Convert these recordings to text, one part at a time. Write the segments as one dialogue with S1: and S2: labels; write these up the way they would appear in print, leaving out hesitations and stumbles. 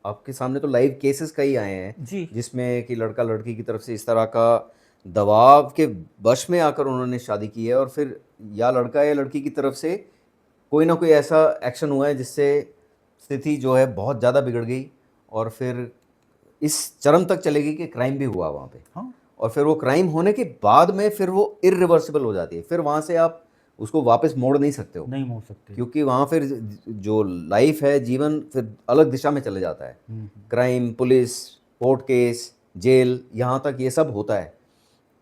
S1: आपके सामने तो लाइव केसेस कई आए हैं,
S2: जी।
S1: जिसमें कि लड़का लड़की की तरफ से इस तरह का दबाव के वश में आकर उन्होंने शादी की है और फिर या लड़का या लड़की की तरफ से कोई ना कोई ऐसा एक्शन हुआ है जिससे स्थिति जो है बहुत ज़्यादा बिगड़ गई और फिर इस चरम तक चली गई कि क्राइम भी हुआ वहाँ पे।
S2: हाँ।
S1: और फिर वो क्राइम होने के बाद में फिर वो इर्रिवर्सिबल हो जाती है। फिर वहाँ से आप उसको वापस मोड़ नहीं सकते हो,
S2: नहीं मोड़ सकते।
S1: क्योंकि वहाँ फिर जो लाइफ है, जीवन फिर अलग दिशा में चले जाता है।
S2: हुँ, हुँ।
S1: Crime, police, court case, jail, यहाँ तक ये सब होता है।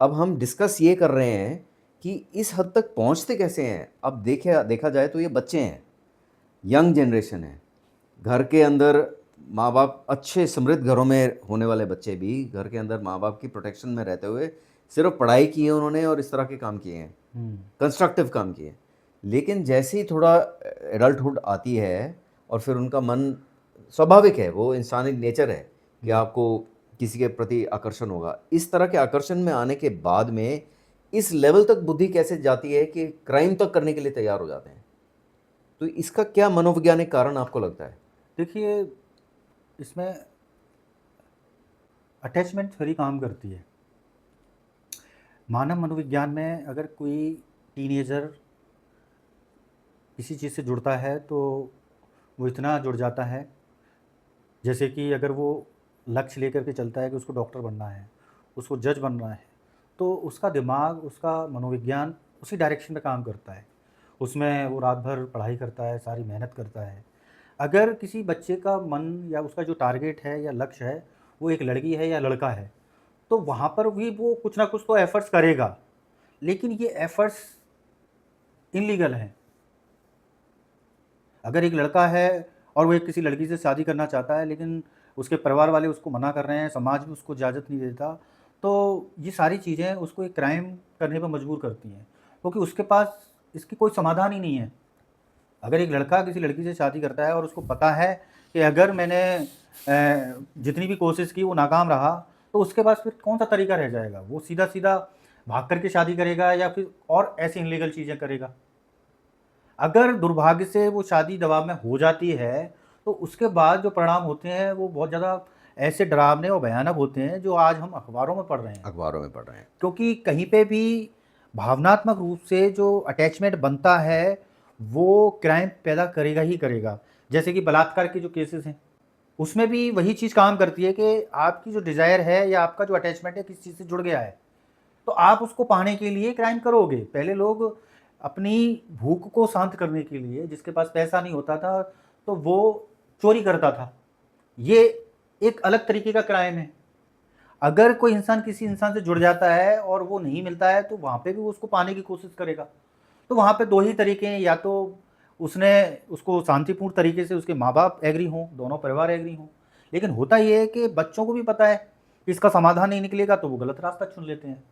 S1: अब हम डिस्कस ये कर रहे हैं कि इस हद तक पहुँचते कैसे हैं? अब देखा जाए तो ये बच्चे हैं, यंग जनरेशन है। घर के अंदर माँ-बाप, अच्छे समृद्ध घरों में होने वाले बच्चे भी घर के अंदर माँ-बाप की प्रोटेक्शन में रहते हुए सिर्फ़ पढ़ाई की है उन्होंने और इस तरह के काम किए हैं,
S2: हुँ।
S1: कंस्ट्रक्टिव काम किए हैं। लेकिन जैसे ही थोड़ा एडल्टहुड आती है और फिर उनका मन, स्वाभाविक है, वो इंसानी नेचर है कि
S2: जी।
S1: आपको किसी के प्रति आकर्षण होगा। इस तरह के आकर्षण में आने के बाद में इस लेवल तक बुद्धि कैसे जाती है कि क्राइम तक करने के लिए तैयार हो जाते हैं? तो इसका क्या मनोवैज्ञानिक कारण आपको लगता है?
S2: देखिए, इसमें अटैचमेंट थ्योरी काम करती है। मानव मनोविज्ञान में अगर कोई टीनेजर किसी चीज़ से जुड़ता है तो वो इतना जुड़ जाता है, जैसे कि अगर वो लक्ष्य लेकर के चलता है कि उसको डॉक्टर बनना है, उसको जज बनना है, तो उसका दिमाग, उसका मनोविज्ञान उसी डायरेक्शन में काम करता है। उसमें वो रात भर पढ़ाई करता है, सारी मेहनत करता है। अगर किसी बच्चे का मन या उसका जो टारगेट है या लक्ष्य है, वो एक लड़की है या लड़का है, तो वहाँ पर भी वो कुछ ना कुछ तो एफ़र्ट्स करेगा, लेकिन ये एफ़र्ट्स इल्लीगल हैं। अगर एक लड़का है और वो एक किसी लड़की से शादी करना चाहता है, लेकिन उसके परिवार वाले उसको मना कर रहे हैं, समाज भी उसको इजाज़त नहीं देता, तो ये सारी चीज़ें उसको एक क्राइम करने पे मजबूर करती हैं, क्योंकि उसके पास इसकी कोई समाधान ही नहीं है। अगर एक लड़का किसी लड़की से शादी करता है और उसको पता है कि अगर मैंने जितनी भी कोशिश की वो नाकाम रहा, तो उसके पास फिर कौन-सा तरीका रह जाएगा? वो सीधा-सीधा भाग कर के शादी करेगा या फिर और ऐसी इल्लीगल चीज़ें करेगा। अगर दुर्भाग्य से वो शादी दबाव में हो जाती है, तो उसके बाद जो परिणाम होते हैं वो बहुत ज़्यादा ऐसे डरावने और भयानक होते हैं जो आज हम अखबारों में पढ़ रहे हैं।
S1: अखबारों में पढ़ रहे हैं।
S2: क्योंकि कहीं पे भी भावनात्मक रूप से जो अटैचमेंट बनता है, वो क्राइम पैदा करेगा ही करेगा। जैसे कि बलात्कार के जो केसेज़ हैं, उसमें भी वही चीज़ काम करती है कि आपकी जो डिज़ायर है या आपका जो अटैचमेंट है किसी चीज़ से जुड़ गया है, तो आप उसको पाने के लिए क्राइम करोगे। पहले लोग अपनी भूख को शांत करने के लिए, जिसके पास पैसा नहीं होता था, तो वो चोरी करता था। ये एक अलग तरीके का क्राइम है। अगर कोई इंसान किसी इंसान से जुड़ जाता है और वो नहीं मिलता है, तो वहाँ पे भी वो उसको पाने की कोशिश करेगा। तो वहाँ पे 2 ही तरीके हैं, या तो उसने उसको शांतिपूर्ण तरीके से उसके माँ-बाप एग्री हों, दोनों परिवार एग्री हों। लेकिन होता ये है कि बच्चों को भी पता है कि इसका समाधान नहीं निकलेगा, तो वो गलत रास्ता चुन लेते हैं।